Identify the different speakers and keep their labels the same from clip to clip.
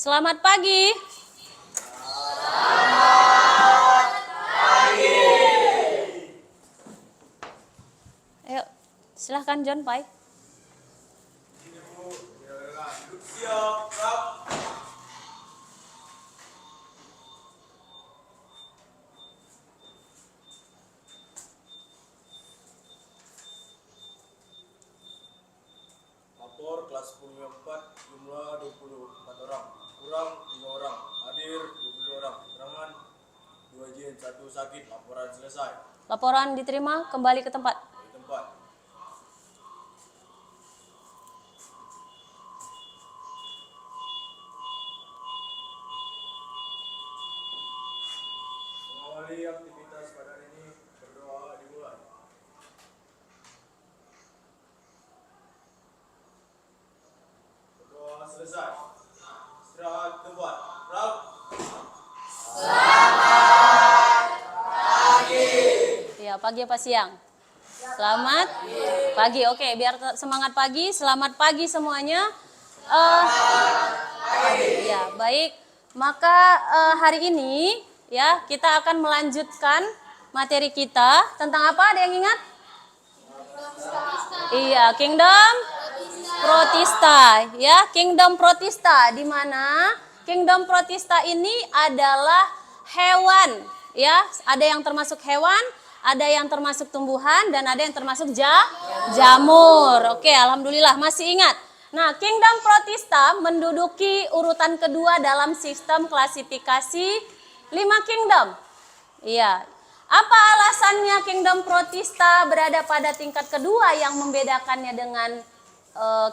Speaker 1: Selamat pagi. Ayo, silahkan John Pai.
Speaker 2: Lapor kelas 10 4 jumlah 24 orang, kurang 3 orang, hadir 22 orang, keterangan 2 jin, 1 sakit, laporan selesai.
Speaker 1: Laporan diterima, kembali ke tempat.
Speaker 2: Di tempat. Mengawali aktivitas pada hari ini, berdoa dimulai. Berdoa selesai. Istirahat tempat. Rap.
Speaker 1: Ya, pagi apa siang? Selamat pagi. Oke, biar semangat pagi. Selamat pagi semuanya. Ya, baik. Maka hari ini ya kita akan melanjutkan materi kita tentang apa? Ada yang ingat? Iya, Kingdom Protista. Ya, Kingdom Protista, di mana Kingdom Protista ini adalah hewan. Ya, ada yang termasuk hewan, ada yang termasuk tumbuhan, dan ada yang termasuk jamur. Oke, alhamdulillah masih ingat. Nah, Kingdom Protista menduduki urutan kedua dalam sistem klasifikasi 5 kingdom. Iya. Apa alasannya Kingdom Protista berada pada tingkat kedua yang membedakannya dengan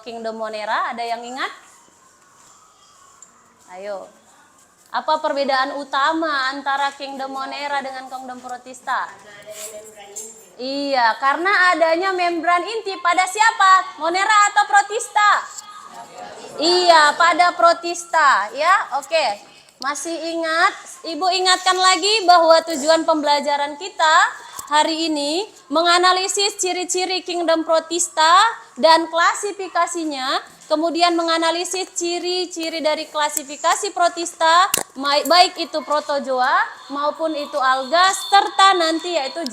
Speaker 1: Kingdom Monera? Ada yang ingat? Ayo. Apa perbedaan utama antara Kingdom Monera dengan Kingdom Protista? Iya, karena adanya membran inti pada siapa? Monera atau Protista? Iya, pada Protista, ya. Oke. Masih ingat? Ibu ingatkan lagi bahwa tujuan pembelajaran kita hari ini menganalisis ciri-ciri Kingdom Protista dan klasifikasinya, kemudian menganalisis ciri-ciri dari klasifikasi Protista, baik itu protozoa maupun itu alga, serta nanti yaitu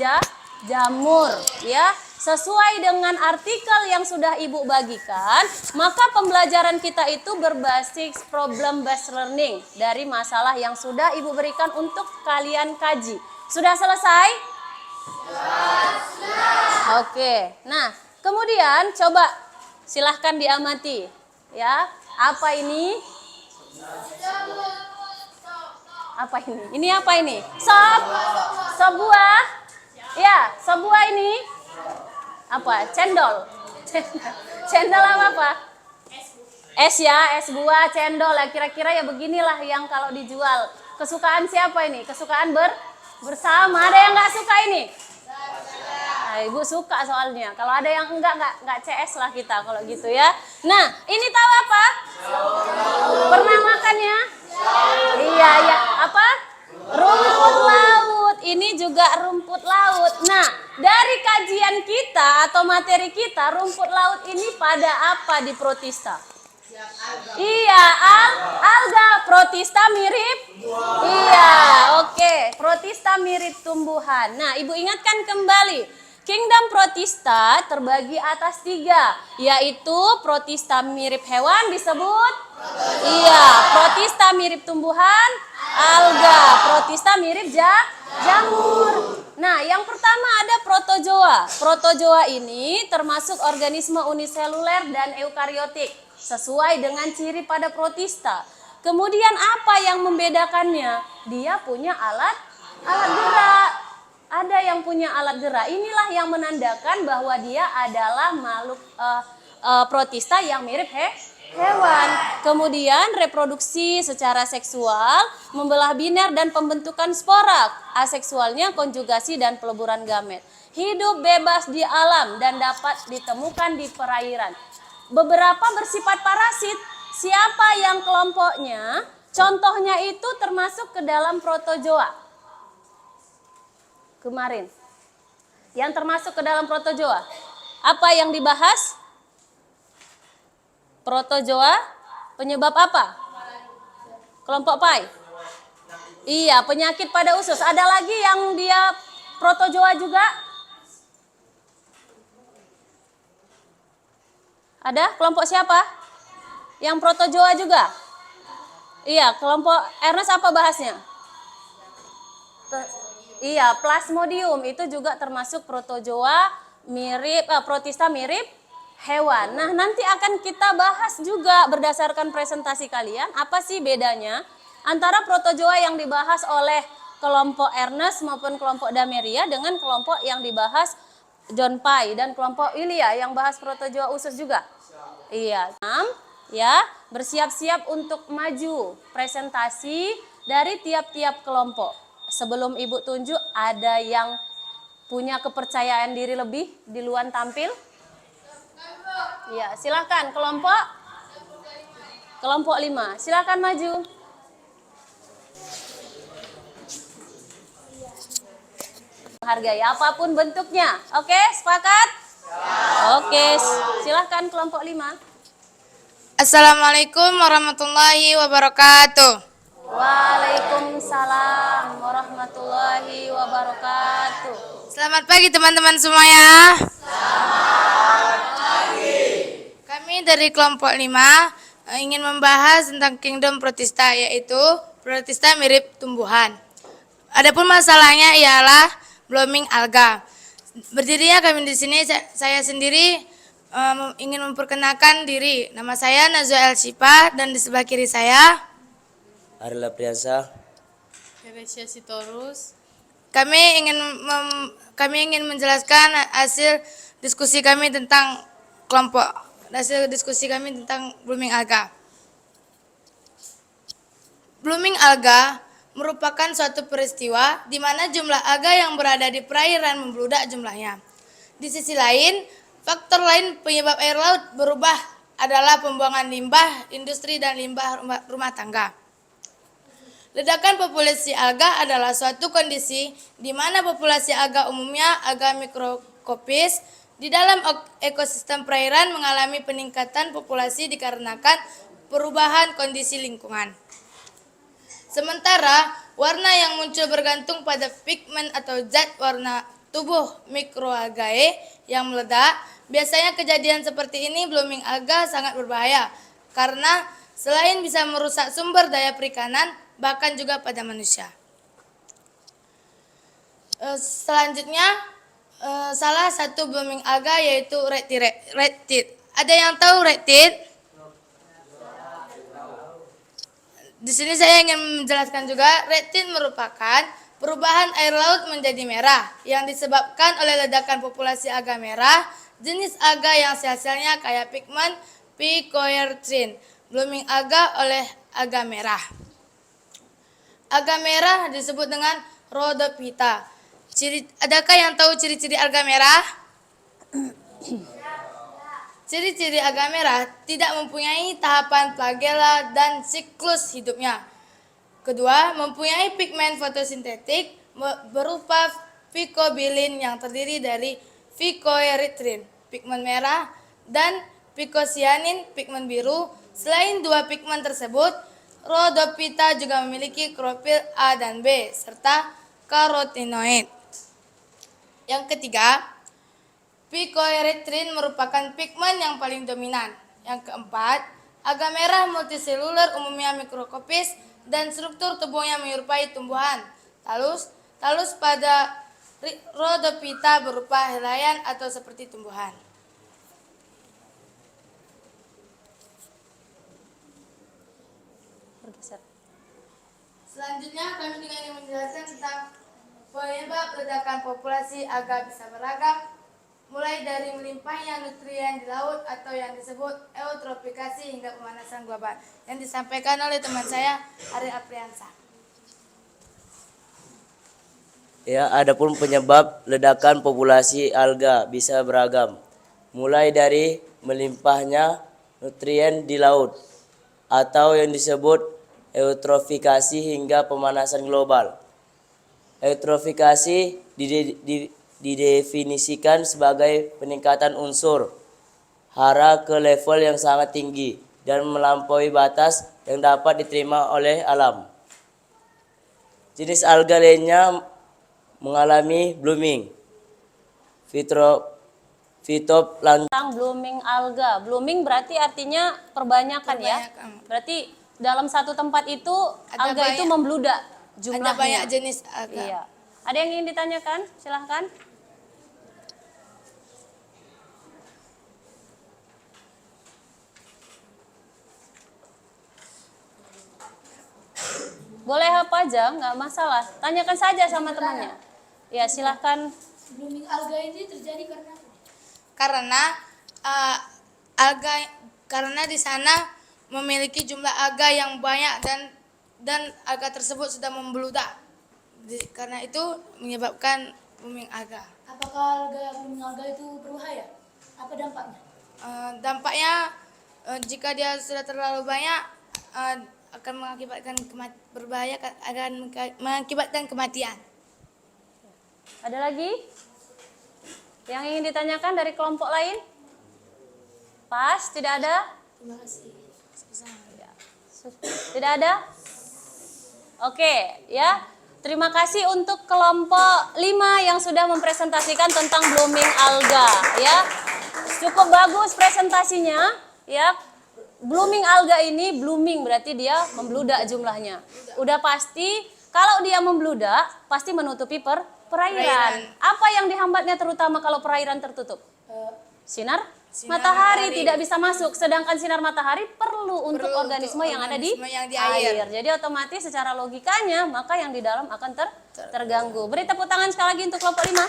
Speaker 1: jamur, ya. Sesuai dengan artikel yang sudah Ibu bagikan, maka pembelajaran kita itu berbasis problem based learning dari masalah yang sudah Ibu berikan untuk kalian kaji. Sudah selesai? Oke. Nah, kemudian coba silahkan diamati, ya. Apa ini? Apa ini? Ini apa ini? Sebuah. Ya, sebuah ini. Apa? Cendol. Cendol apa? Es ya, es buah, cendol. Kira-kira ya beginilah yang kalau dijual. Kesukaan siapa ini? Kesukaan bersama. Ada yang nggak suka ini? Nah, Ibu suka soalnya. Kalau ada yang nggak CS lah kita kalau gitu ya. Nah, ini tahu apa? Pernah makannya? Iya, ya. Apa? Rumput laut. Ini juga rumput laut. Nah, dari kajian kita atau materi kita, rumput laut ini pada apa di Protista? Iya, alga. Protista mirip? Iya, oke. Protista mirip tumbuhan. Nah, Ibu ingatkan kembali. Kingdom Protista terbagi atas 3, yaitu Protista mirip hewan disebut? Iya, Protista mirip tumbuhan? Alga. Protista mirip jamur. Nah, yang pertama ada protozoa. Protozoa ini termasuk organisme uniseluler dan eukariotik, sesuai dengan ciri pada Protista. Kemudian apa yang membedakannya? Dia punya alat gerak. Ada yang punya alat gerak. Inilah yang menandakan bahwa dia adalah makhluk Protista yang mirip hewan. Kemudian reproduksi secara seksual, membelah biner dan pembentukan spora. Aseksualnya konjugasi dan peleburan gamet. Hidup bebas di alam dan dapat ditemukan di perairan. Beberapa bersifat parasit. Siapa yang kelompoknya? Contohnya itu termasuk ke dalam protozoa. Kemarin. Yang termasuk ke dalam protozoa. Apa yang dibahas? Protozoa penyebab apa? Kelompok pai. Iya, penyakit pada usus. Ada lagi yang dia protozoa juga? Ada? Kelompok siapa? Yang protozoa juga? Iya, kelompok Ernest apa bahasnya? Iya, Plasmodium itu juga termasuk protozoa mirip protista mirip hewan. Nah, nanti akan kita bahas juga berdasarkan presentasi kalian apa sih bedanya antara protozoa yang dibahas oleh kelompok Ernest maupun kelompok Dameria dengan kelompok yang dibahas John Pye dan kelompok Ilya yang bahas protozoa usus juga. Iya, ya, bersiap-siap untuk maju presentasi dari tiap-tiap kelompok. Sebelum Ibu tunjuk, ada yang punya kepercayaan diri lebih di luar tampil? Ya, silakan kelompok 5. Silakan maju. Menghargai apapun bentuknya. Oke, sepakat? Oke, silakan kelompok 5.
Speaker 3: Assalamualaikum warahmatullahi wabarakatuh.
Speaker 1: Waalaikumsalam warahmatullahi wabarakatuh.
Speaker 3: Selamat pagi teman-teman semuanya. Kami dari kelompok 5 ingin membahas tentang kingdom protista, yaitu protista mirip tumbuhan. Adapun masalahnya ialah blooming alga. Berdirinya kami di sini, saya sendiri ingin memperkenalkan diri. Nama saya Nazwa El Shifa dan di sebelah kiri saya
Speaker 4: Arila Priyansa.
Speaker 3: Teresia Sitorus. Kami ingin menjelaskan hasil diskusi kami tentang blooming alga. Blooming alga merupakan suatu peristiwa di mana jumlah alga yang berada di perairan membludak jumlahnya. Di sisi lain, faktor lain penyebab air laut berubah adalah pembuangan limbah industri dan limbah rumah tangga. Ledakan populasi alga adalah suatu kondisi di mana populasi alga umumnya alga mikroskopis di dalam ekosistem perairan mengalami peningkatan populasi dikarenakan perubahan kondisi lingkungan. Sementara warna yang muncul bergantung pada pigmen atau zat warna tubuh mikroalgae yang meledak. Biasanya kejadian seperti ini blooming alga sangat berbahaya karena selain bisa merusak sumber daya perikanan, bahkan juga pada manusia. Selanjutnya, salah satu blooming alga yaitu redtide. Ada yang tahu redtide? Di sini saya ingin menjelaskan juga, redtide merupakan perubahan air laut menjadi merah yang disebabkan oleh ledakan populasi alga merah, jenis alga yang sel-selnya kaya pigmen picoerythrin. Blooming alga oleh alga merah. Alga merah disebut dengan rhodophyta. Adakah yang tahu ciri-ciri alga merah? Ciri-ciri alga merah tidak mempunyai tahapan flagella dan siklus hidupnya. Kedua, mempunyai pigmen fotosintetik berupa phycobilin yang terdiri dari picoerythrin, pigmen merah, dan phycocyanin, pigmen biru. Selain dua pigmen tersebut, rhodophyta juga memiliki klorofil A dan B serta karotenoid. Yang ketiga, picoerythrin merupakan pigmen yang paling dominan. Yang keempat, alga merah multiseluler umumnya mikroskopis dan struktur tubuhnya menyerupai tumbuhan. Talus pada rhodophyta berupa helaian atau seperti tumbuhan. Selanjutnya kami juga ingin menjelaskan tentang penyebab ledakan populasi alga bisa beragam, mulai dari melimpahnya nutrien di laut atau yang disebut eutrofikasi hingga pemanasan global, yang disampaikan oleh teman saya Ari Apriansa.
Speaker 4: Ya, adapun penyebab ledakan populasi alga bisa beragam, mulai dari melimpahnya nutrien di laut atau yang disebut eutrofikasi hingga pemanasan global. Eutrofikasi didefinisikan sebagai peningkatan unsur hara ke level yang sangat tinggi dan melampaui batas yang dapat diterima oleh alam. Jenis alga lainnya mengalami blooming. Phytoplankton
Speaker 1: Tentang blooming alga. Blooming berarti artinya perbanyakan ya.
Speaker 3: Perbanyakan.
Speaker 1: Berarti dalam satu tempat itu
Speaker 3: Ada
Speaker 1: alga itu
Speaker 3: banyak-
Speaker 1: membludak jumlahnya.
Speaker 3: Ada banyak jenis alga.
Speaker 1: Iya. Ada yang ingin ditanyakan? Silahkan. Boleh apa aja, nggak masalah. Tanyakan saja sama temannya. Ya, silahkan.
Speaker 5: Blooming alga ini terjadi karena apa?
Speaker 3: Karena karena di sana memiliki jumlah alga yang banyak dan alga tersebut sudah membludak. Karena itu menyebabkan blooming alga.
Speaker 5: Apakah blooming alga itu berbahaya? Apa dampaknya?
Speaker 3: Dampaknya jika dia sudah terlalu banyak akan mengakibatkan berbahaya, akan mengakibatkan kematian.
Speaker 1: Ada lagi? Yang ingin ditanyakan dari kelompok lain? Pas, tidak ada?
Speaker 5: Terima kasih.
Speaker 1: Tidak ada? Oke, ya. Terima kasih untuk kelompok 5 yang sudah mempresentasikan tentang blooming alga, ya. Cukup bagus presentasinya, ya. Blooming alga ini blooming berarti dia membludak jumlahnya. Udah pasti kalau dia membludak pasti menutupi perairan. Apa yang dihambatnya terutama kalau perairan tertutup? Sinar matahari tidak bisa masuk, sedangkan sinar matahari perlu untuk organisme yang ada di air. Jadi otomatis secara logikanya maka yang di dalam akan terganggu. Beri tepuk tangan sekali lagi untuk kelompok 5.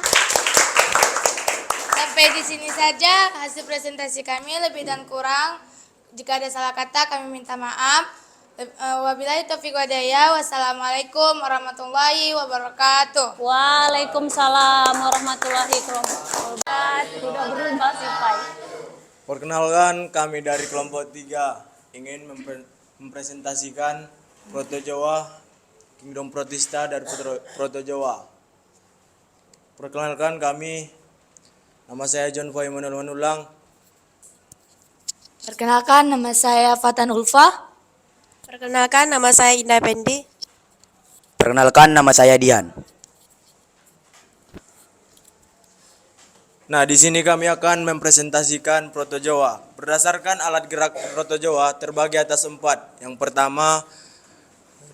Speaker 3: Sampai di sini saja hasil presentasi kami, lebih dan kurang jika ada salah kata kami minta maaf. Wabillahi taufiq walhidayah. Wassalamualaikum warahmatullahi wabarakatuh.
Speaker 1: Waalaikumsalam warahmatullahi wabarakatuh. Sudah berubah sih, Pai.
Speaker 2: Perkenalkan, kami dari kelompok 3 ingin mempresentasikan Proto Jawa, Kingdom Protista dari Proto Jawa. Perkenalkan kami, nama saya John Fahim Manulang.
Speaker 5: Perkenalkan, nama saya Fatan Ulfa.
Speaker 6: Perkenalkan, nama saya Indah Pendi.
Speaker 7: Perkenalkan, nama saya Dian.
Speaker 2: Nah, di sini kami akan mempresentasikan Proto Jawa. Berdasarkan alat gerak Proto Jawa terbagi atas 4. Yang pertama,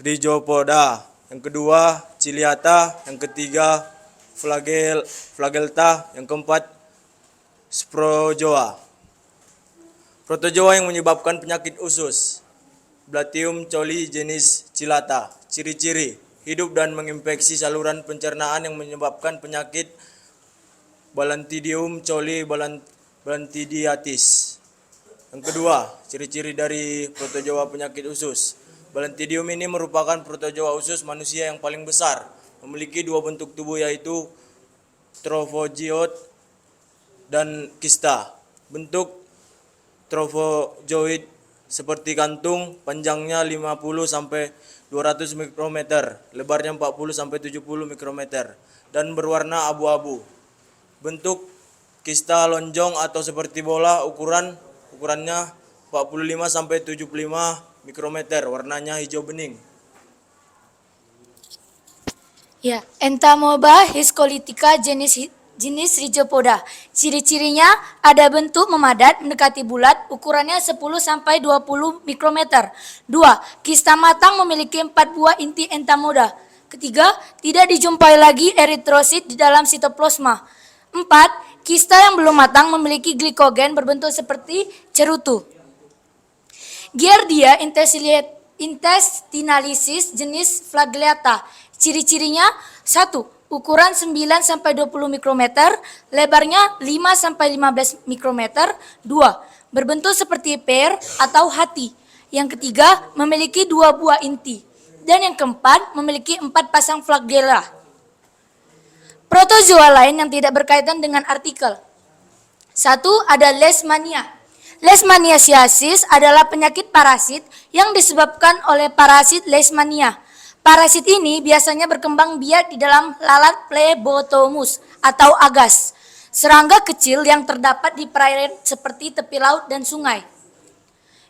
Speaker 2: Rijopoda. Yang kedua, Ciliata. Yang ketiga, Flagelta. Yang keempat, Sprojoa. Proto Jawa yang menyebabkan penyakit usus. Blatium coli jenis Cilata. Ciri-ciri, hidup dan menginfeksi saluran pencernaan yang menyebabkan penyakit Balantidium coli balantidiatis. Yang kedua, ciri-ciri dari Proto Jawa penyakit usus. Balantidium ini merupakan Proto Jawa usus manusia yang paling besar. Memiliki 2 bentuk tubuh yaitu trofozoid dan kista. Bentuk trofozoid seperti kantung, panjangnya 50 sampai 200 mikrometer, lebarnya 40 sampai 70 mikrometer dan berwarna abu-abu. Bentuk kista lonjong atau seperti bola, ukurannya 45 sampai 75 mikrometer, warnanya hijau bening.
Speaker 5: Ya, Entamoeba hiskolitica jenis Rhizopoda. Ciri-cirinya ada bentuk memadat mendekati bulat, ukurannya 10 sampai 20 mikrometer. 2. Kista matang memiliki 4 buah inti entamoeba. Ketiga, tidak dijumpai lagi eritrosit di dalam sitoplasma. 4. Kista yang belum matang memiliki glikogen berbentuk seperti cerutu. Giardia intestinalis jenis Flagellata. Ciri-cirinya 1. Ukuran 9 sampai 20 mikrometer, lebarnya 5 sampai 15 mikrometer. 2. Berbentuk seperti pear atau hati. Yang ketiga, memiliki 2 buah inti. Dan yang keempat, memiliki 4 pasang flagella. Protozoa lain yang tidak berkaitan dengan artikel. 1. Ada Leishmania. Leishmaniasis adalah penyakit parasit yang disebabkan oleh parasit Leishmania. Parasit ini biasanya berkembang biak di dalam lalat Plebotomus atau agas, serangga kecil yang terdapat di perairan seperti tepi laut dan sungai.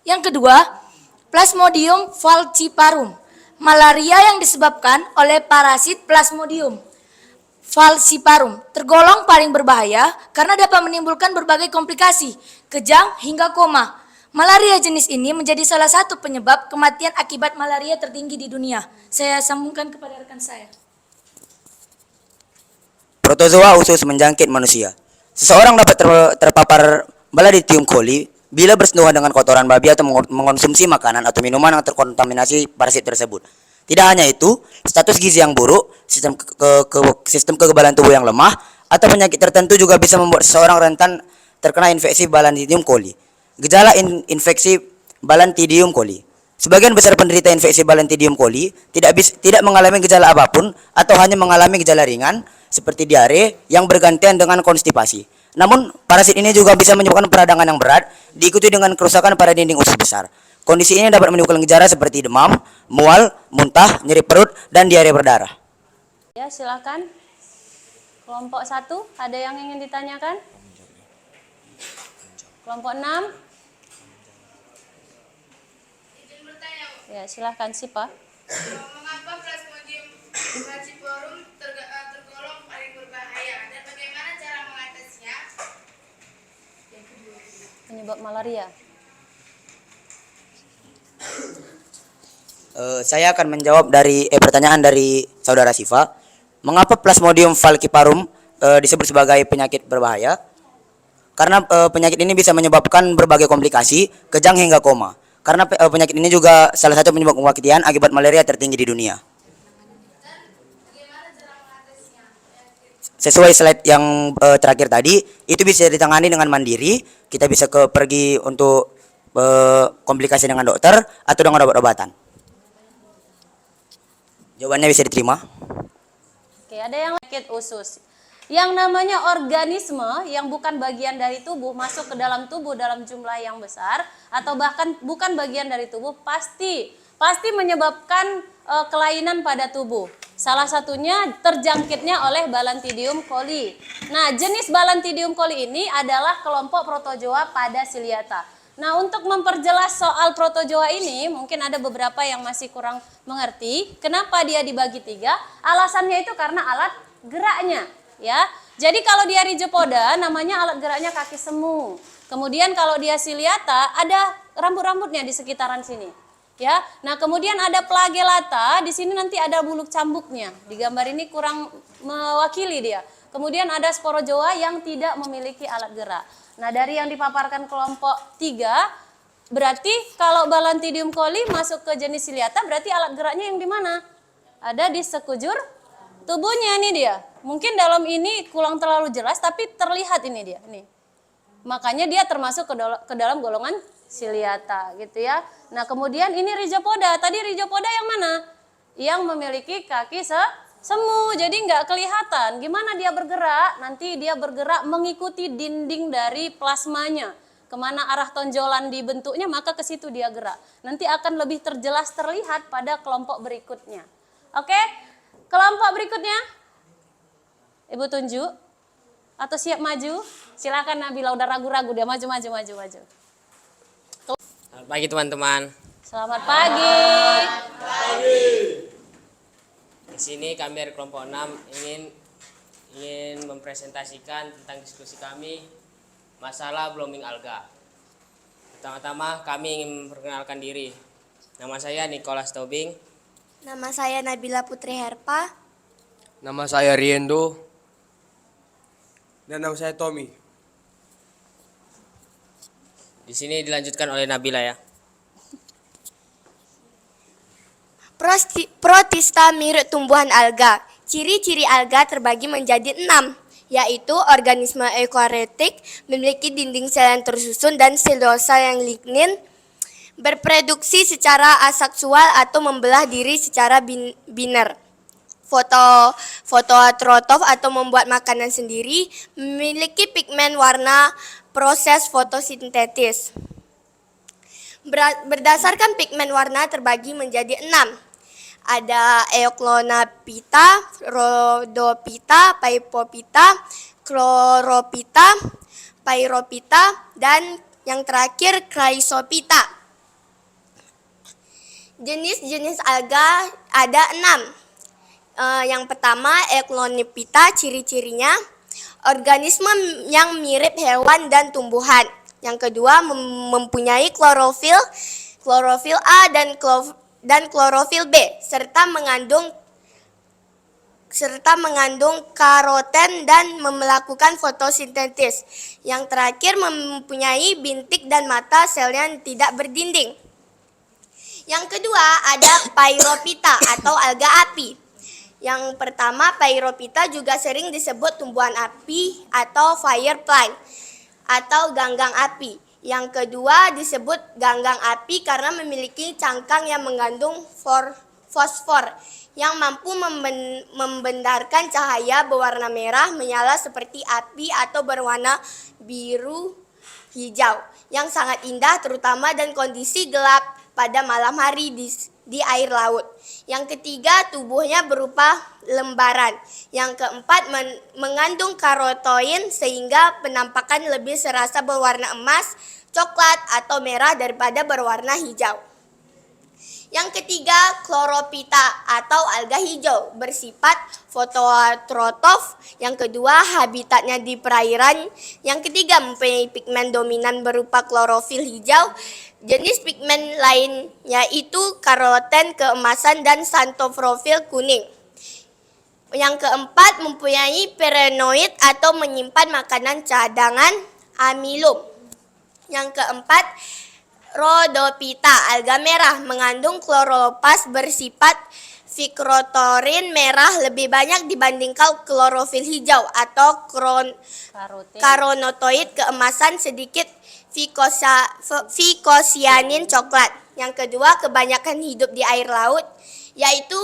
Speaker 5: Yang kedua, Plasmodium falciparum. Malaria yang disebabkan oleh parasit Plasmodium falciparum tergolong paling berbahaya karena dapat menimbulkan berbagai komplikasi, kejang hingga koma. Malaria jenis ini menjadi salah satu penyebab kematian akibat malaria tertinggi di dunia. Saya sambungkan kepada rekan saya.
Speaker 7: Protozoa usus menjangkit manusia. Seseorang dapat terpapar Baladidium coli bila bersentuhan dengan kotoran babi atau mengonsumsi makanan atau minuman yang terkontaminasi parasit tersebut. Tidak hanya itu, status gizi yang buruk, sistem kekebalan tubuh yang lemah, atau penyakit tertentu juga bisa membuat seseorang rentan terkena infeksi Baladidium coli. Gejala infeksi Baladidium coli. Sebagian besar penderita infeksi Baladidium coli tidak mengalami gejala apapun atau hanya mengalami gejala ringan seperti diare yang bergantian dengan konstipasi. Namun, parasit ini juga bisa menyebabkan peradangan yang berat, diikuti dengan kerusakan pada dinding usus besar. Kondisi ini dapat menimbulkan gejala seperti demam, mual, muntah, nyeri perut, dan diare berdarah.
Speaker 1: Ya, silakan. Kelompok 1, ada yang ingin ditanyakan? Kelompok 6? Ya, silakan Sipa.
Speaker 3: Mengapa Plasmodium falciparum tergolong paling berbahaya dan bagaimana cara mengatasinya?
Speaker 1: Penyebab malaria.
Speaker 7: Saya akan menjawab dari pertanyaan dari saudara Siva. Mengapa Plasmodium falciparum disebut sebagai penyakit berbahaya? Karena penyakit ini bisa menyebabkan berbagai komplikasi, kejang hingga koma. Karena penyakit ini juga salah satu penyebab kematian akibat malaria tertinggi di dunia. Sesuai slide yang terakhir tadi, itu bisa ditangani dengan mandiri. Kita bisa pergi untuk komplikasi dengan dokter atau dengan obat-obatan. Jawabannya bisa diterima.
Speaker 1: Oke, ada yang penyakit usus. Yang namanya organisme yang bukan bagian dari tubuh masuk ke dalam tubuh dalam jumlah yang besar atau bahkan bukan bagian dari tubuh pasti menyebabkan kelainan pada tubuh. Salah satunya terjangkitnya oleh Baladidium coli. Nah, jenis Baladidium coli ini adalah kelompok protozoa pada ciliata. Nah, untuk memperjelas soal protozoa ini, mungkin ada beberapa yang masih kurang mengerti kenapa dia dibagi 3. Alasannya itu karena alat geraknya. Ya, jadi kalau dia Rhizopoda namanya alat geraknya kaki semu. Kemudian kalau dia ciliata ada rambut-rambutnya di sekitaran sini. Ya, nah kemudian ada Flagellata, di sini nanti ada buluk cambuknya. Di gambar ini kurang mewakili dia. Kemudian ada Sporozoa yang tidak memiliki alat gerak. Nah, dari yang dipaparkan kelompok 3, berarti kalau Baladidium coli masuk ke jenis ciliata berarti alat geraknya yang di mana? Ada di sekujur tubuhnya ini dia. Mungkin dalam ini kurang terlalu jelas tapi terlihat ini dia. Nih. Makanya dia termasuk ke dalam golongan ciliata gitu ya. Nah, kemudian ini Rhizopoda. Tadi Rhizopoda yang mana? Yang memiliki kaki semu. Jadi nggak kelihatan. Gimana dia bergerak? Nanti dia bergerak mengikuti dinding dari plasmanya. Kemana arah tonjolan dibentuknya maka ke situ dia gerak. Nanti akan lebih terjelas terlihat pada kelompok berikutnya. Oke? Kelompok berikutnya. Ibu tunjuk atau siap maju? Silakan Nabila, udah ragu-ragu dia maju.
Speaker 8: Selamat pagi teman-teman.
Speaker 1: Selamat pagi.
Speaker 8: Di sini kami dari kelompok 6 ingin mempresentasikan tentang diskusi kami masalah blooming alga. Pertama-tama kami ingin memperkenalkan diri. Nama saya Nicholas Tobing.
Speaker 6: Nama saya Nabila Putri Herpa.
Speaker 9: Nama saya Riendo. Dan nama saya Tommy.
Speaker 8: Di sini dilanjutkan oleh Nabila ya.
Speaker 6: Protista mirip tumbuhan alga. Ciri-ciri alga terbagi menjadi 6, yaitu organisme eukariotik, memiliki dinding sel yang tersusun dan selulosa yang lignin, berproduksi secara aseksual atau membelah diri secara biner. Fototrofob atau membuat makanan sendiri, memiliki pigmen warna proses fotosintetis. Berdasarkan pigmen warna terbagi menjadi 6. Ada Eoclonapita, Rhodopita, Paipopita, Chloropita, Pyropita, dan yang terakhir Chrysopita. Jenis-jenis alga ada 6. Yang pertama, Eclonipita, ciri-cirinya organisme yang mirip hewan dan tumbuhan. Yang kedua, mempunyai klorofil A dan klorofil B, serta mengandung karoten dan melakukan fotosintesis. Yang terakhir, mempunyai bintik dan mata sel yang tidak berdinding. Yang kedua ada Pyrophyta atau alga api. Yang pertama, Pyrophyta juga sering disebut tumbuhan api atau firefly atau ganggang api. Yang kedua disebut ganggang api karena memiliki cangkang yang mengandung fosfor yang mampu membendarkan cahaya berwarna merah menyala seperti api atau berwarna biru hijau yang sangat indah terutama dan kondisi gelap pada malam hari di air laut. Yang ketiga, tubuhnya berupa lembaran. Yang keempat, mengandung karotoin sehingga penampakan lebih serasa berwarna emas, coklat, atau merah daripada berwarna hijau. Yang ketiga, Chlorophyta atau alga hijau bersifat fototrofob. Yang kedua, habitatnya di perairan. Yang ketiga, mempunyai pigmen dominan berupa klorofil hijau. Jenis pigmen lain yaitu karoten keemasan dan xanthophorofil kuning. Yang keempat, mempunyai pirenoid atau menyimpan makanan cadangan amilum. Yang keempat, Rhodophyta, alga merah, mengandung kloroplast bersifat fikrotorin merah lebih banyak dibandingkan klorofil hijau atau karonotoid keemasan sedikit fikosianin coklat. Yang kedua, kebanyakan hidup di air laut, yaitu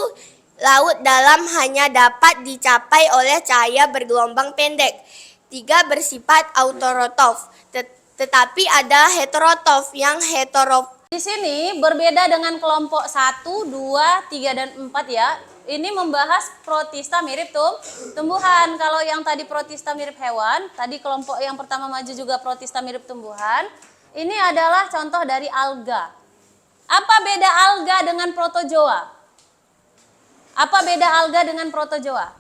Speaker 6: laut dalam hanya dapat dicapai oleh cahaya bergelombang pendek. 3, bersifat autotrof. Tetapi ada heterotrof yang
Speaker 1: Di sini berbeda dengan kelompok 1, 2, 3, dan 4 ya. Ini membahas protista mirip tumbuhan. Kalau yang tadi protista mirip hewan, tadi kelompok yang pertama maju juga protista mirip tumbuhan. Ini adalah contoh dari alga. Apa beda alga dengan protozoa? Apa beda alga dengan protozoa?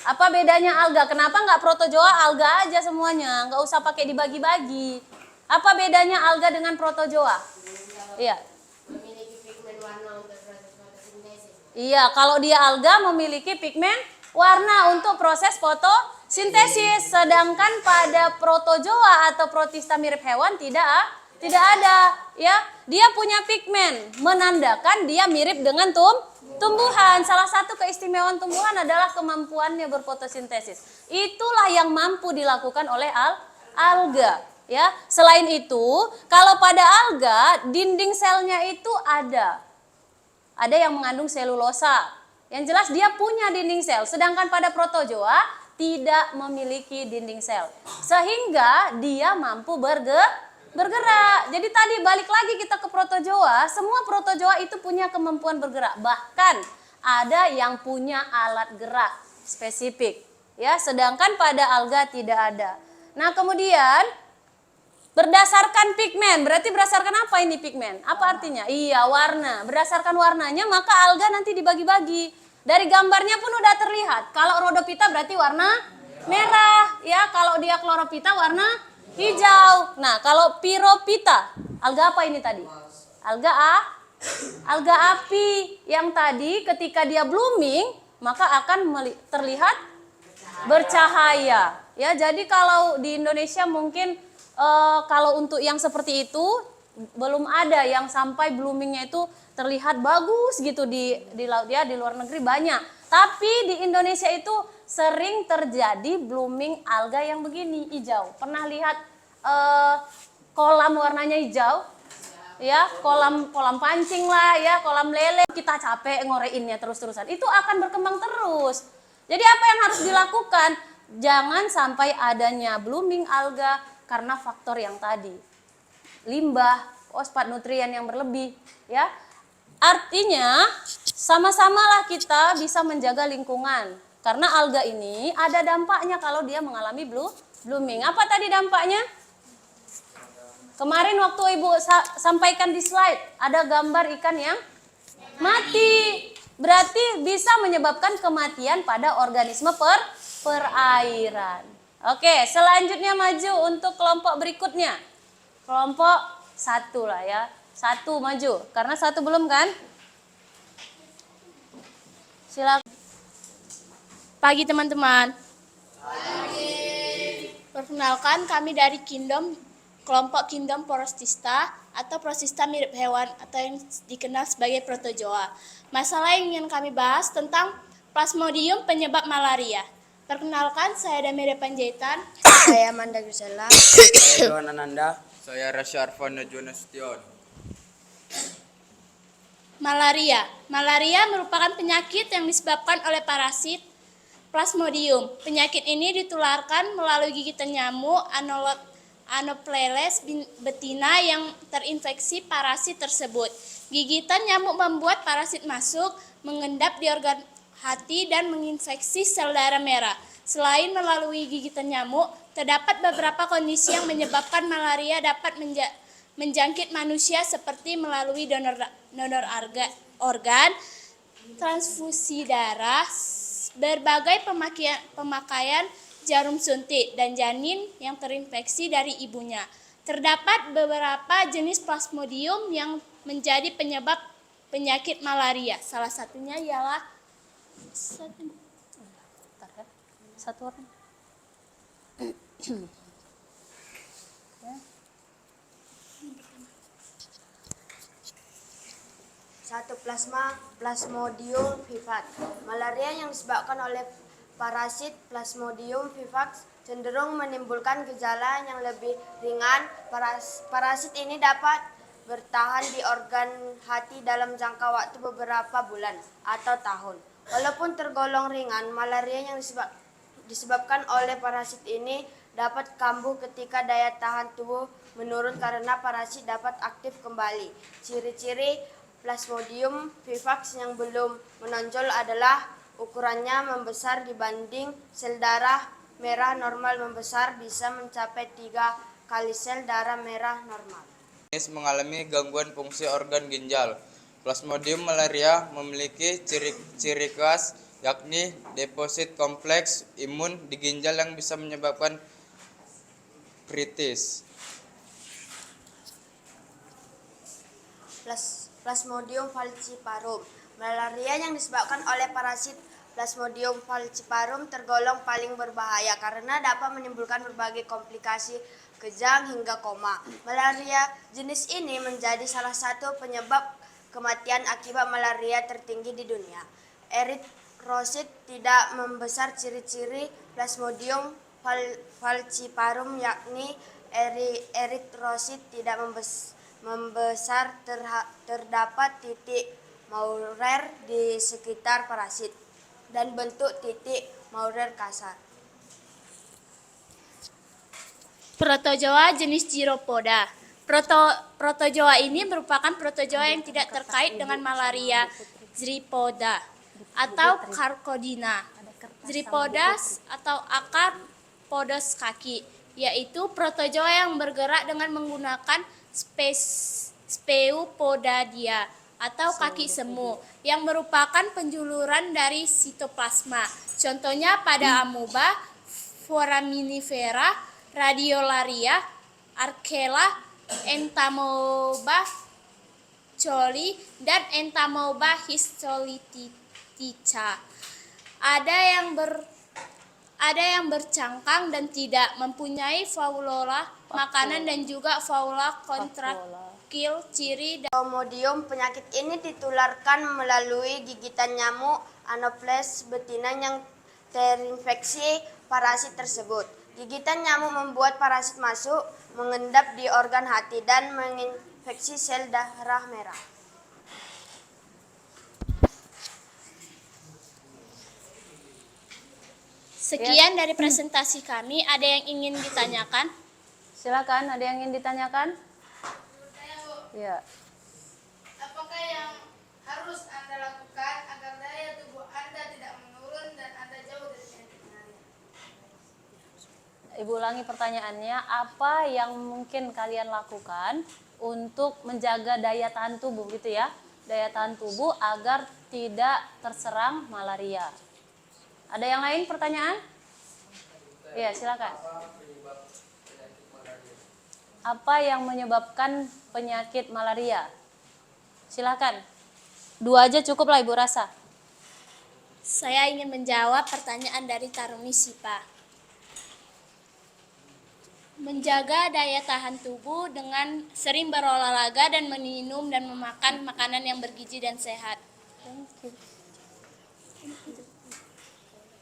Speaker 1: Apa bedanya alga? Kenapa nggak protozoa alga aja semuanya? Nggak usah pakai dibagi-bagi. Apa bedanya alga dengan protozoa? Iya.
Speaker 10: Memiliki pigmen warna untuk proses fotosintesis.
Speaker 1: Iya, kalau dia alga memiliki pigmen warna untuk proses fotosintesis. Sedangkan pada protozoa atau protista mirip hewan tidak ada. Ya, dia punya pigmen menandakan dia mirip dengan tumbuhan. Salah satu keistimewaan tumbuhan adalah kemampuannya berfotosintesis. Itulah yang mampu dilakukan oleh alga. Ya, selain itu, kalau pada alga dinding selnya itu ada yang mengandung selulosa. Yang jelas dia punya dinding sel. Sedangkan pada protozoa tidak memiliki dinding sel, sehingga dia mampu bergerak. Jadi tadi balik lagi kita ke protozoa, semua protozoa itu punya kemampuan bergerak. Bahkan ada yang punya alat gerak spesifik, ya. Sedangkan pada alga tidak ada. Nah, kemudian berdasarkan pigmen, berarti berdasarkan apa ini pigmen? Apa artinya? Iya, warna. Berdasarkan warnanya maka alga nanti dibagi-bagi. Dari gambarnya pun udah terlihat. Kalau Rhodophyta berarti warna merah, ya. Kalau dia Chlorophyta warna hijau. Nah, kalau Pyrophyta, alga apa ini tadi? Alga api yang tadi ketika dia blooming maka akan terlihat bercahaya. Ya, jadi kalau di Indonesia mungkin kalau untuk yang seperti itu belum ada yang sampai bloomingnya itu terlihat bagus gitu di laut ya. Di luar negeri banyak. Tapi di Indonesia itu sering terjadi blooming alga yang begini, hijau. Pernah lihat kolam warnanya hijau? Ya, kolam pancing lah ya, kolam lele. Kita capek ngoreinnya terus-terusan. Itu akan berkembang terus. Jadi apa yang harus dilakukan? Jangan sampai adanya blooming alga karena faktor yang tadi. Limbah, fosfat, nutrien yang berlebih, ya. Artinya sama-samalah kita bisa menjaga lingkungan. Karena alga ini ada dampaknya kalau dia mengalami blooming. Apa tadi dampaknya? Kemarin waktu Ibu sampaikan di slide, ada gambar ikan yang mati. Berarti bisa menyebabkan kematian pada organisme perairan. Oke, selanjutnya maju untuk kelompok berikutnya. Kelompok 1 lah ya. 1 maju, karena 1 belum kan? Silakan.
Speaker 11: Pagi teman-teman. Perkenalkan, kami dari kelompok Kingdom Porostista atau Porostista mirip hewan atau yang dikenal sebagai protozoa. Masalah yang ingin kami bahas tentang Plasmodium penyebab malaria. Perkenalkan, saya Damira Panjaitan.
Speaker 6: Saya Amanda Gusela.
Speaker 9: Saya Doan Ananda. Saya Rasya Arfan Najwa Nasution.
Speaker 11: Malaria. Malaria merupakan penyakit yang disebabkan oleh parasit Plasmodium. Penyakit ini ditularkan melalui gigitan nyamuk Anopheles betina yang terinfeksi parasit tersebut. Gigitan nyamuk membuat parasit masuk, mengendap di organ hati dan menginfeksi sel darah merah. Selain melalui gigitan nyamuk, terdapat beberapa kondisi yang menyebabkan malaria dapat menjangkit manusia seperti melalui donor organ, transfusi darah, berbagai pemakaian jarum suntik, dan janin yang terinfeksi dari ibunya. Terdapat beberapa jenis Plasmodium yang menjadi penyebab penyakit malaria. Salah satunya ialah
Speaker 1: satu orang.
Speaker 6: Satu, Plasmodium vivax. Malaria yang disebabkan oleh parasit Plasmodium vivax cenderung menimbulkan gejala yang lebih ringan. Parasit ini dapat bertahan di organ hati dalam jangka waktu beberapa bulan atau tahun. Walaupun tergolong ringan, malaria yang disebabkan oleh parasit ini dapat kambuh ketika daya tahan tubuh menurun karena parasit dapat aktif kembali. Ciri-ciri Plasmodium vivax yang belum menonjol adalah ukurannya membesar dibanding sel darah merah normal. Membesar bisa mencapai 3 kali sel darah merah normal.
Speaker 9: Jenis mengalami gangguan fungsi organ ginjal. Plasmodium malaria memiliki ciri khas yakni deposit kompleks imun di ginjal yang bisa menyebabkan kritis.
Speaker 6: Plasmodium falciparum. Malaria yang disebabkan oleh parasit Plasmodium falciparum tergolong paling berbahaya karena dapat menimbulkan berbagai komplikasi kejang hingga koma. Malaria jenis ini menjadi salah satu penyebab kematian akibat malaria tertinggi di dunia. Eritrosit tidak membesar. Ciri-ciri Plasmodium falciparum yakni eritrosit tidak membesar, terdapat titik Maurer di sekitar parasit, dan bentuk titik Maurer kasar.
Speaker 11: protozoa jenis Gyropoda. Protozoa ini merupakan protozoa yang tidak terkait dengan malaria Gyropoda atau Carcodina. Gyropodas atau akar podos kaki, yaitu protozoa yang bergerak dengan menggunakan Speupodadia atau kaki semu yang merupakan penjuluran dari sitoplasma. Contohnya pada amoeba, foraminifera, radiolaria, Archela, Entamoeba coli, dan Entamoeba histolytica. Ada yang bercangkang dan tidak mempunyai faula makanan dan juga faula kontraktil. Ciri
Speaker 6: Plasmodium penyakit ini ditularkan melalui gigitan nyamuk Anopheles betina yang terinfeksi parasit tersebut. Gigitan nyamuk membuat parasit masuk, mengendap di organ hati dan menginfeksi sel darah merah.
Speaker 11: Sekian dari presentasi kami. Ada yang ingin ditanyakan?
Speaker 1: Silakan, ada yang ingin ditanyakan? Ya.
Speaker 3: Apakah yang harus Anda lakukan agar daya tubuh Anda tidak menurun dan Anda jauh dari penyakit malaria?
Speaker 1: Ibu ulangi pertanyaannya, apa yang mungkin kalian lakukan untuk menjaga daya tahan tubuh gitu ya? Daya tahan tubuh agar tidak terserang malaria. Ada yang lain pertanyaan? Iya, silakan. Apa yang menyebabkan penyakit malaria? Silakan. 2 aja cukup lah Ibu rasa.
Speaker 11: Saya ingin menjawab pertanyaan dari Taruni Sipa. Menjaga daya tahan tubuh dengan sering berolahraga dan minum dan memakan makanan yang bergizi dan sehat.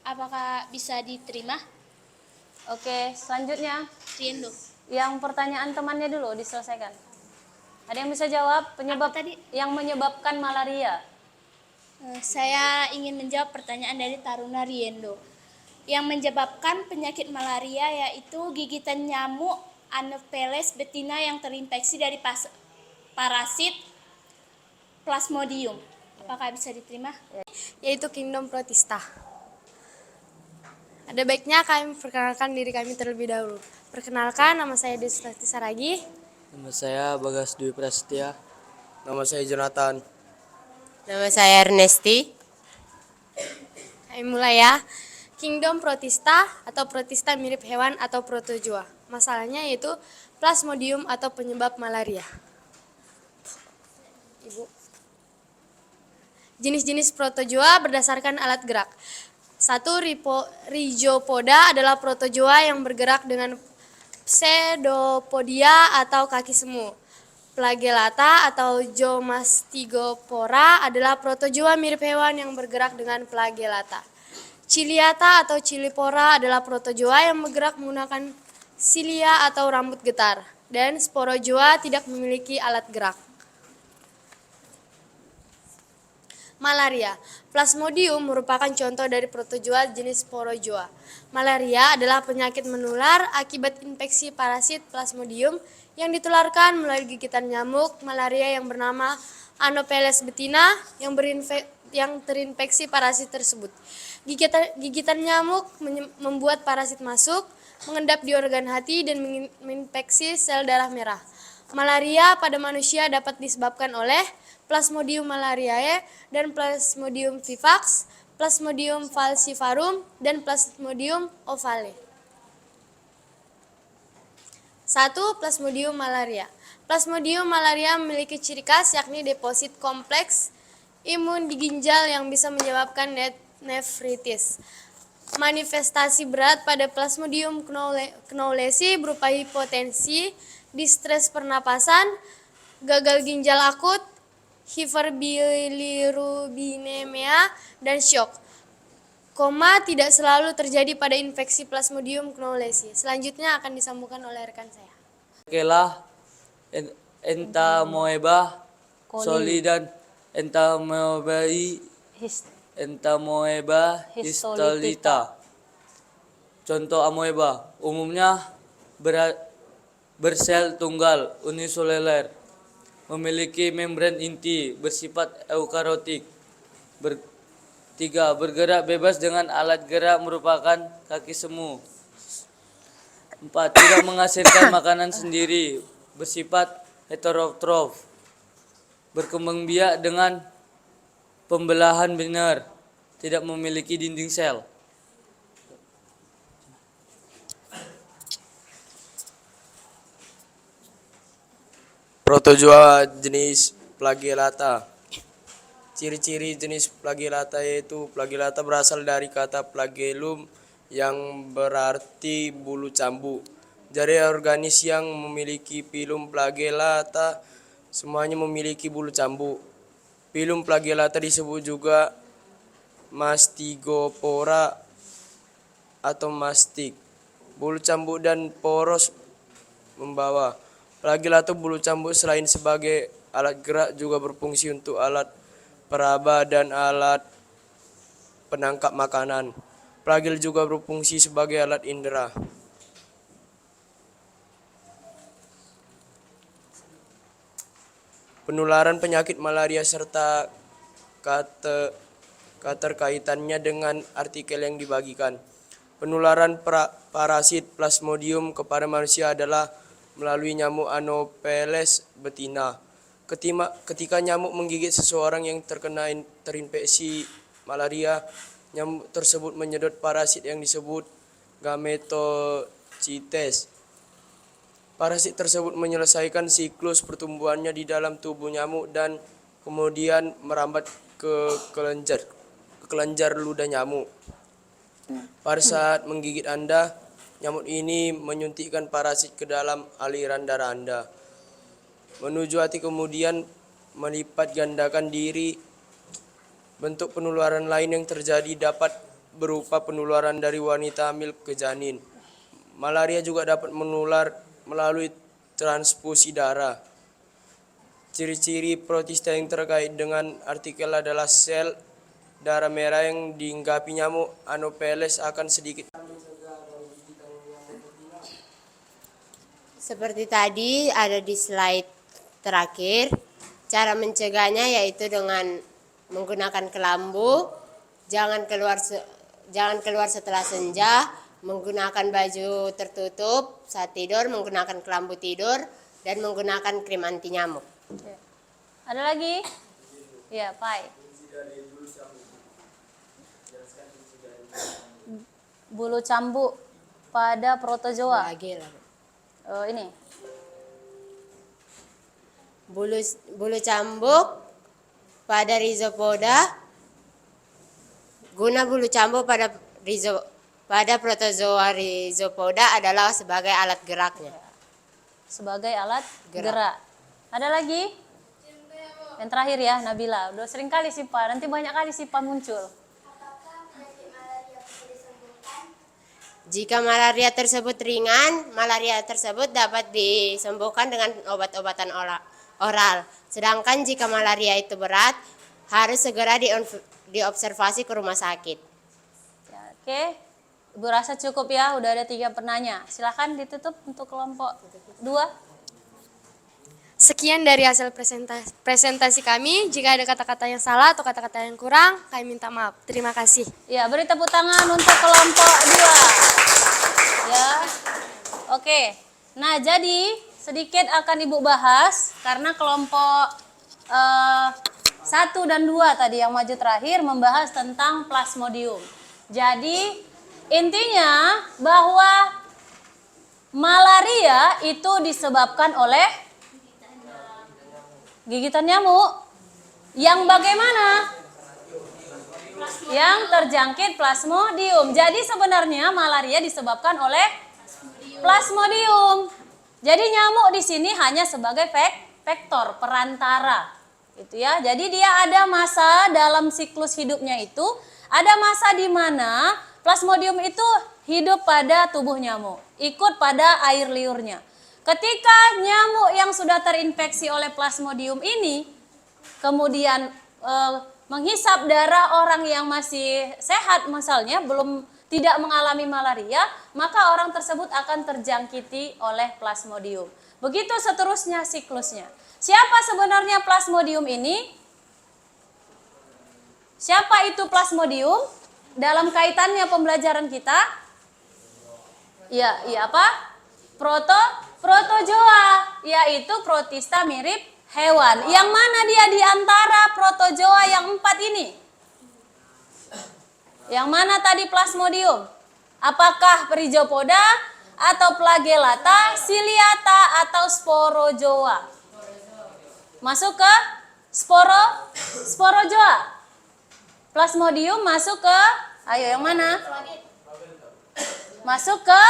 Speaker 11: Apakah bisa diterima?
Speaker 1: Oke, selanjutnya
Speaker 11: Riendo.
Speaker 1: yang pertanyaan temannya dulu diselesaikan. Ada yang bisa jawab penyebab
Speaker 11: tadi?
Speaker 1: yang menyebabkan malaria?
Speaker 11: Saya ingin menjawab pertanyaan dari Taruna Riendo. Yang menyebabkan penyakit malaria yaitu gigitan nyamuk Anopheles betina yang terinfeksi dari parasit Plasmodium. Apakah bisa diterima?
Speaker 6: Yaitu Kingdom Protista. Ada baiknya kami perkenalkan diri kami terlebih dahulu. Perkenalkan, nama saya Desustati Saragi.
Speaker 4: Nama saya Bagas Dwi Prasetya.
Speaker 2: Nama saya Jonathan.
Speaker 10: Nama saya Ernesti.
Speaker 6: Kami mulai ya. Kingdom Protista atau protista mirip hewan atau protozoa. Masalahnya yaitu Plasmodium atau penyebab malaria. Ibu. Jenis-jenis protozoa berdasarkan alat gerak. 1. Rhizopoda adalah protozoa yang bergerak dengan pseudopodia atau kaki semu. Flagellata atau Zomastigopora adalah protozoa mirip hewan yang bergerak dengan flagellata. Ciliata atau Cilipora adalah protozoa yang bergerak menggunakan silia atau rambut getar. Dan sporozoa tidak memiliki alat gerak. Malaria. Plasmodium merupakan contoh dari protozoa jenis sporozoa. Malaria adalah penyakit menular akibat infeksi parasit Plasmodium yang ditularkan melalui gigitan nyamuk malaria yang bernama Anopheles betina yang terinfeksi parasit tersebut. Gigitan nyamuk membuat parasit masuk, mengendap di organ hati dan menginfeksi sel darah merah. Malaria pada manusia dapat disebabkan oleh Plasmodium malariae dan Plasmodium vivax, Plasmodium falciparum, dan Plasmodium ovale. 1. Plasmodium malaria. Plasmodium malaria memiliki ciri khas yakni deposit kompleks imun di ginjal yang bisa menyebabkan nefritis. Manifestasi berat pada Plasmodium knowlesi berupa hipotensi, distres pernapasan, gagal ginjal akut, hiperbilirubinemia, dan syok. Koma tidak selalu terjadi pada infeksi Plasmodium knowlesi. Selanjutnya akan disambungkan oleh rekan saya.
Speaker 4: Kelah, Entamoeba, Soli dan Entamoeba histolita. Contoh amoeba umumnya bersel tunggal uniseluler, memiliki membran inti, bersifat eukariotik. 3. Bergerak bebas dengan alat gerak merupakan kaki semu. 4. Tidak menghasilkan makanan sendiri, bersifat heterotrof. Berkembang biak dengan pembelahan benar, tidak memiliki dinding sel.
Speaker 2: Protozoa jenis Flagellata. Ciri-ciri jenis Flagellata yaitu Flagellata berasal dari kata flagellum yang berarti bulu cambuk. Jadi organis yang memiliki filum Flagellata semuanya memiliki bulu cambuk. Filum Flagellata disebut juga Mastigopora atau mastik. Bulu cambuk dan poros membawa. Flagellata bulu cambuk selain sebagai alat gerak juga berfungsi untuk alat peraba dan alat penangkap makanan. Flagel juga berfungsi sebagai alat indera. Penularan penyakit malaria serta keterkaitannya dengan artikel yang dibagikan.
Speaker 12: Penularan parasit Plasmodium kepada manusia adalah melalui nyamuk Anopheles betina. Ketika nyamuk menggigit seseorang yang terinfeksi malaria, nyamuk tersebut menyedot parasit yang disebut gametocytes. Parasit tersebut menyelesaikan siklus pertumbuhannya di dalam tubuh nyamuk dan kemudian merambat ke kelenjar ludah nyamuk. Pada saat menggigit Anda, nyamuk ini menyuntikkan parasit ke dalam aliran darah Anda menuju hati, kemudian melipat gandakan diri. Bentuk penularan lain yang terjadi dapat berupa penularan dari wanita hamil ke janin. Malaria juga dapat menular melalui transfusi darah. Ciri-ciri protista yang terkait dengan artikel adalah sel darah merah yang dihinggapi nyamuk Anopheles akan sedikit.
Speaker 10: Seperti tadi ada di slide terakhir, cara mencegahnya yaitu dengan menggunakan kelambu, jangan keluar setelah senja, menggunakan baju tertutup saat tidur, menggunakan kelambu tidur, dan menggunakan krim anti nyamuk.
Speaker 1: Ada lagi? Ya, Pai. Bulu cambuk pada protozoa. Ini.
Speaker 10: Bulu cambuk pada rhizopoda. Guna bulu cambuk pada protozoa rhizopoda adalah sebagai alat geraknya.
Speaker 1: Sebagai alat gerak. Ada lagi? Yang terakhir ya, Nabila. Udah sering kali Sipa, nanti banyak kali Sipa muncul.
Speaker 10: Jika malaria tersebut ringan, malaria tersebut dapat disembuhkan dengan obat-obatan oral. Sedangkan jika malaria itu berat, harus segera diobservasi ke rumah sakit.
Speaker 1: Ya, oke, Ibu rasa cukup ya, udah ada 3 penanya. Silakan ditutup untuk kelompok 2.
Speaker 6: Sekian dari hasil presentasi kami. Jika ada kata-kata yang salah atau kata-kata yang kurang, kami minta maaf. Terima kasih.
Speaker 1: Ya, beri tepuk tangan untuk kelompok 2. Ya, oke. Nah, jadi sedikit akan Ibu bahas karena kelompok 1 dan 2 tadi yang maju terakhir membahas tentang Plasmodium. Jadi intinya bahwa malaria itu disebabkan oleh gigitan nyamuk yang bagaimana? Yang terjangkit Plasmodium. Jadi sebenarnya malaria disebabkan oleh Plasmodium. Jadi nyamuk di sini hanya sebagai vektor perantara. Itu ya. Jadi dia ada masa dalam siklus hidupnya itu, ada masa di mana Plasmodium itu hidup pada tubuh nyamuk, ikut pada air liurnya. Ketika nyamuk yang sudah terinfeksi oleh Plasmodium ini kemudian menghisap darah orang yang masih sehat misalnya, belum tidak mengalami malaria, maka orang tersebut akan terjangkiti oleh Plasmodium. Begitu seterusnya siklusnya. Siapa sebenarnya Plasmodium ini? Siapa itu Plasmodium? Dalam kaitannya pembelajaran kita? Iya apa? Protozoa, yaitu protista mirip hewan. Yang mana dia di antara protozoa yang 4 ini? Yang mana tadi Plasmodium? Apakah Rhizopoda atau Flagellata, Ciliata atau Sporozoa? Masuk ke Sporozoa. Plasmodium masuk ke, ayo yang mana? Masuk ke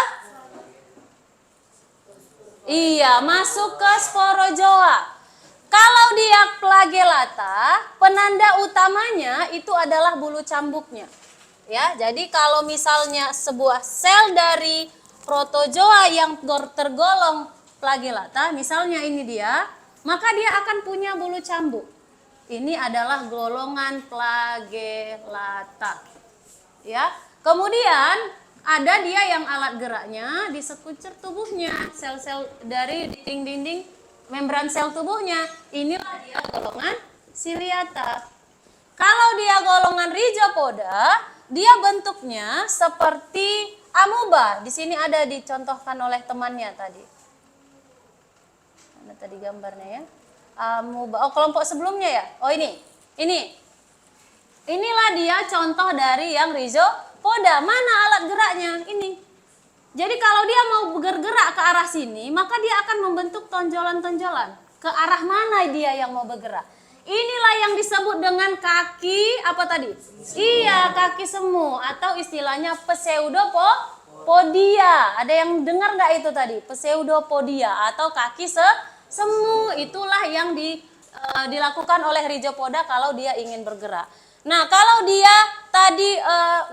Speaker 1: masuk ke Sporozoa. Kalau dia Flagellata, penanda utamanya itu adalah bulu cambuknya. Ya, jadi kalau misalnya sebuah sel dari protozoa yang tergolong Flagellata, misalnya ini dia, maka dia akan punya bulu cambuk. Ini adalah golongan Flagellata. Ya. Kemudian ada dia yang alat geraknya di sekujur tubuhnya, sel-sel dari dinding-dinding membran sel tubuhnya. Inilah dia golongan Ciliata. Kalau dia golongan Rhizopoda, dia bentuknya seperti amuba. Di sini ada dicontohkan oleh temannya tadi. Mana tadi gambarnya ya? Amuba. Oh, kelompok sebelumnya ya? Oh, ini. Inilah dia contoh dari yang rhizopoda. Mana alat geraknya? Ini. Jadi kalau dia mau bergerak ke arah sini, maka dia akan membentuk tonjolan-tonjolan. Ke arah mana dia yang mau bergerak? Inilah yang disebut dengan kaki apa tadi? Iya, kaki semu atau istilahnya pseudopodia. Ada yang dengar nggak itu tadi? Pseudopodia atau kaki semu. Itulah yang dilakukan oleh rhizopoda kalau dia ingin bergerak. Nah, kalau dia tadi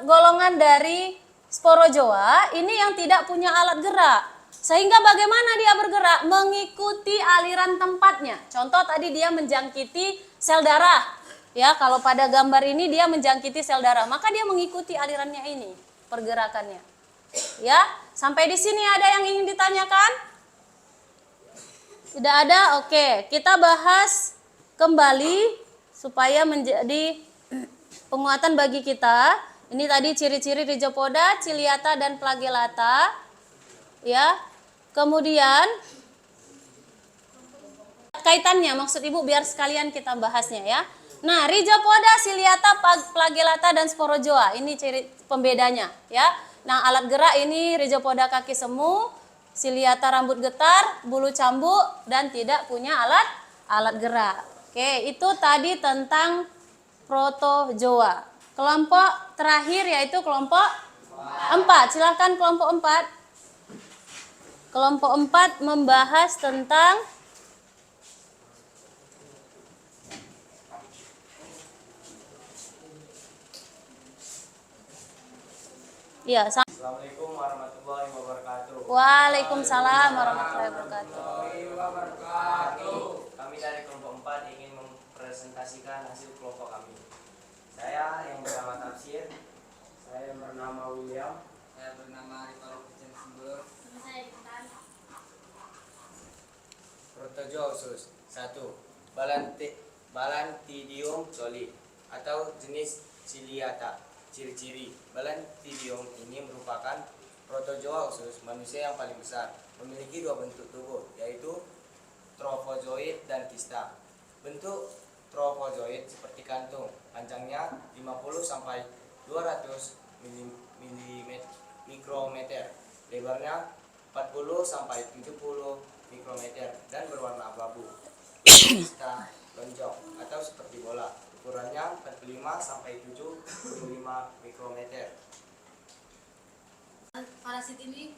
Speaker 1: golongan dari sporozoa, ini yang tidak punya alat gerak. Sehingga bagaimana dia bergerak? Mengikuti aliran tempatnya. Contoh tadi dia menjangkiti sel darah. Ya, kalau pada gambar ini dia menjangkiti sel darah, maka dia mengikuti alirannya ini, pergerakannya. Ya, sampai di sini ada yang ingin ditanyakan? Tidak ada? Oke, kita bahas kembali supaya menjadi penguatan bagi kita. Ini tadi ciri-ciri rhizopoda, ciliata dan flagellata. Ya. Kemudian kaitannya, maksud Ibu biar sekalian kita bahasnya ya. Nah, rhizopoda, ciliata, flagellata dan sporozoa. Ini ciri pembedanya ya. Nah, alat gerak ini rhizopoda kaki semu, ciliata rambut getar, bulu cambuk dan tidak punya alat gerak. Oke, itu tadi tentang protozoa. Kelompok terakhir yaitu kelompok 4. Silakan kelompok 4. Kelompok 4 membahas tentang ya.
Speaker 2: Assalamualaikum warahmatullahi wabarakatuh.
Speaker 1: Waalaikumsalam warahmatullahi wabarakatuh.
Speaker 7: Kami dari kelompok 4 ingin mempresentasikan hasil kelompok kami. Saya yang bernama Tafsir. Saya yang bernama William.
Speaker 9: Saya bernama Arifal Jensembur.
Speaker 7: Protozoa usus 1. Balantidium coli atau jenis ciliata. Ciri-ciri Balantidium ini merupakan protozoa usus manusia yang paling besar. Memiliki 2 bentuk tubuh, yaitu trofozoid dan kista. Bentuk trofozoid seperti kantung, panjangnya 50 sampai 200 mikrometer, lebarnya 40 sampai 70 mikrometer dan berwarna abu-abu. Kista lonjong atau seperti bola, ukurannya 45 sampai 75 mikrometer.
Speaker 3: Parasit ini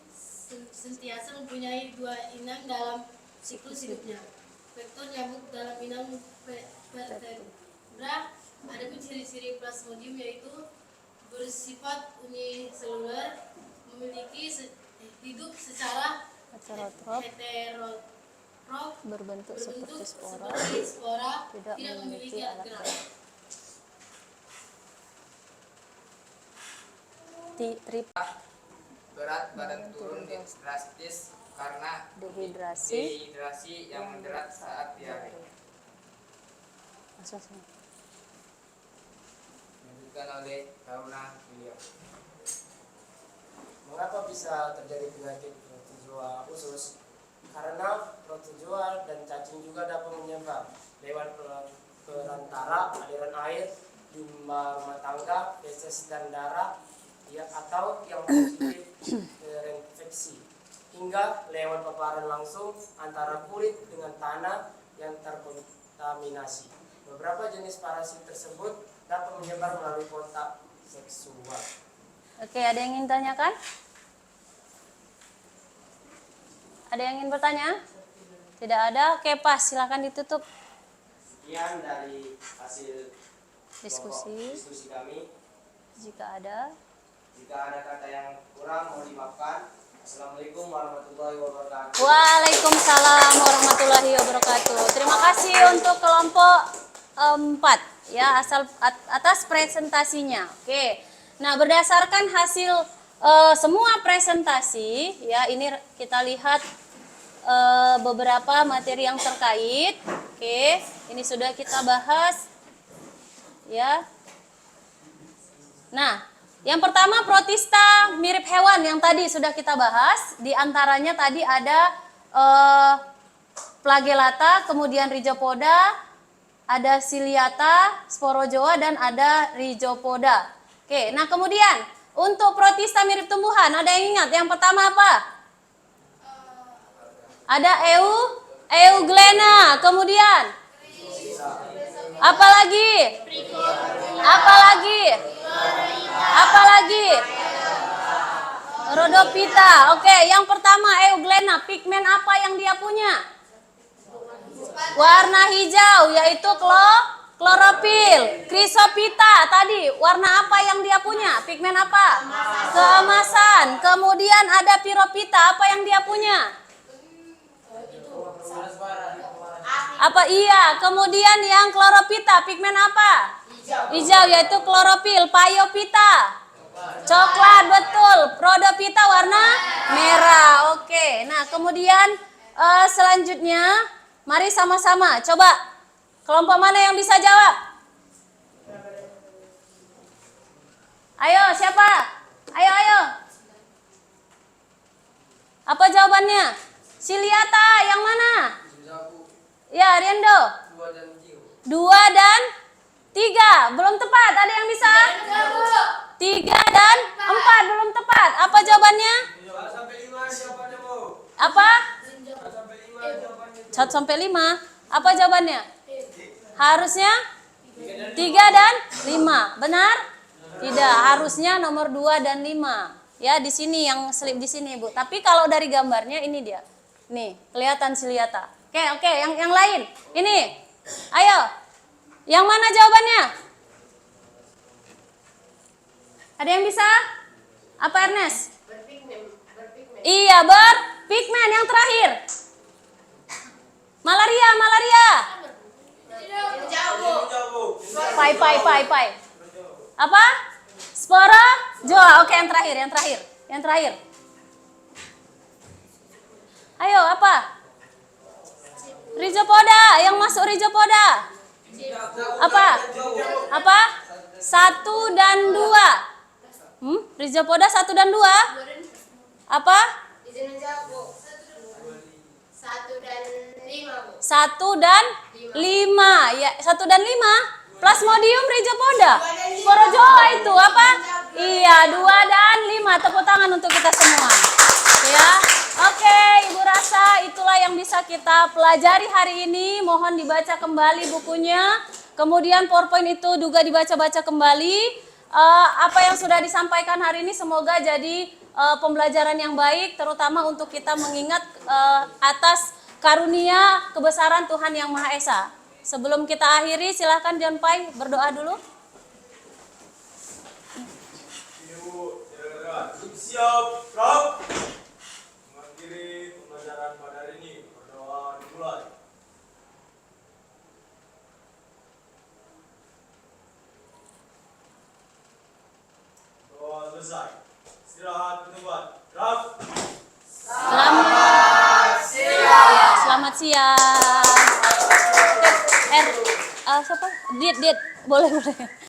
Speaker 3: sentiasa mempunyai 2 inang dalam siklus hidupnya. Vektor nyamuk dalam inang vertebra. Adapun ciri-ciri Plasmodium yaitu bersifat uniseluler, memiliki hidup secara heterotrof,
Speaker 1: berbentuk seperti
Speaker 3: spora, tidak memiliki alat gerak.
Speaker 9: Berat badan turun drastis karena dehidrasi yang menderat saat diare. Dilanjutkan oleh Rauna William.
Speaker 12: Mengapa bisa terjadi penyakit protozoa usus? Karena protozoa dan cacing juga dapat menyebar lewat perantara aliran air, limbah rumah tangga, feses dan darah, ya, atau yang positif terinfeksi, hingga lewat paparan langsung antara kulit dengan tanah yang terkontaminasi. Beberapa jenis parasit tersebut dapat menyebar melalui kontak seksual.
Speaker 1: Oke, ada yang ingin tanyakan? Ada yang ingin bertanya? Tidak ada? Oke, pas. Silakan ditutup.
Speaker 7: Sekian dari hasil
Speaker 1: Diskusi.
Speaker 7: kami.
Speaker 1: Jika ada.
Speaker 7: Jika ada kata yang kurang mohon dimaafkan. Assalamualaikum warahmatullahi wabarakatuh.
Speaker 1: Waalaikumsalam warahmatullahi wabarakatuh. Terima kasih untuk kelompok 4 ya atas presentasinya. Oke. Nah, berdasarkan hasil semua presentasi ya, ini kita lihat beberapa materi yang terkait. Oke, ini sudah kita bahas ya. Nah, Yang pertama protista mirip hewan yang tadi sudah kita bahas. Di antaranya tadi ada flagellata, kemudian Rhizopoda, ada Ciliata, Sporozoa, dan ada Rhizopoda. Oke, nah kemudian untuk protista mirip tumbuhan, ada yang ingat? Yang pertama apa? Ada Euglena, kemudian apa lagi? Apa lagi? Apa lagi? Rhodophyta. Oke, yang pertama Euglena, pigmen apa yang dia punya? Warna hijau, yaitu klorofil. Chrysophyta tadi, warna apa yang dia punya? Pigmen apa? Keemasan. Kemudian ada Pyrophyta, apa yang dia punya? Apa? Iya. Kemudian yang Chlorophyta, pigmen apa? Hijau, yaitu klorofil. Phaeophyta, coklat, betul. Rhodophyta warna merah. Oke. Nah, kemudian selanjutnya mari sama-sama coba. Kelompok mana yang bisa jawab? Ayo, siapa? Ayo. Apa jawabannya? Ciliata, yang mana? Ya, Riendo. 2 dan 3, belum tepat. Ada yang bisa? 3 dan 4, belum tepat. Apa jawabannya? Apa? 1 sampai 5. Apa jawabannya? Harusnya 3 dan 5. Benar? Tidak, harusnya nomor 2 dan 5. Ya, di sini yang selip di sini, Bu. Tapi kalau dari gambarnya ini dia. Nih, kelihatan Ciliata. Oke, yang lain. Ini. Ayo. Yang mana jawabannya? Ada yang bisa? Apa, Ernest? Iya, berpigmen. Yang terakhir. Malaria. Pai. Apa? Sporozoa. Oke, yang terakhir. Ayo, apa? Rhizopoda. Yang masuk Rhizopoda. Apa? 1 dan 2. Rhizopoda 1 dan 2. Apa? 1 dan 5. Ya, 1 dan 5. Plasmodium Rhizopoda. Sporozoa itu apa? Iya, 2 dan 5. Tepuk tangan untuk kita semua. Ya. Oke, Ibu rasa itulah yang bisa kita pelajari hari ini. Mohon dibaca kembali bukunya. Kemudian PowerPoint itu juga dibaca-baca kembali. Apa yang sudah disampaikan hari ini semoga jadi pembelajaran yang baik, terutama untuk kita mengingat atas karunia kebesaran Tuhan Yang Maha Esa. Sebelum kita akhiri, silahkan John Pai berdoa dulu.
Speaker 2: Siap, Prof. Mengakhiri pembelajaran pada hari ini. Berdoa dimulai. Doa selesai. Istirahat bertobat. Prof.
Speaker 1: Selamat siang. Siapa? Dit. Boleh.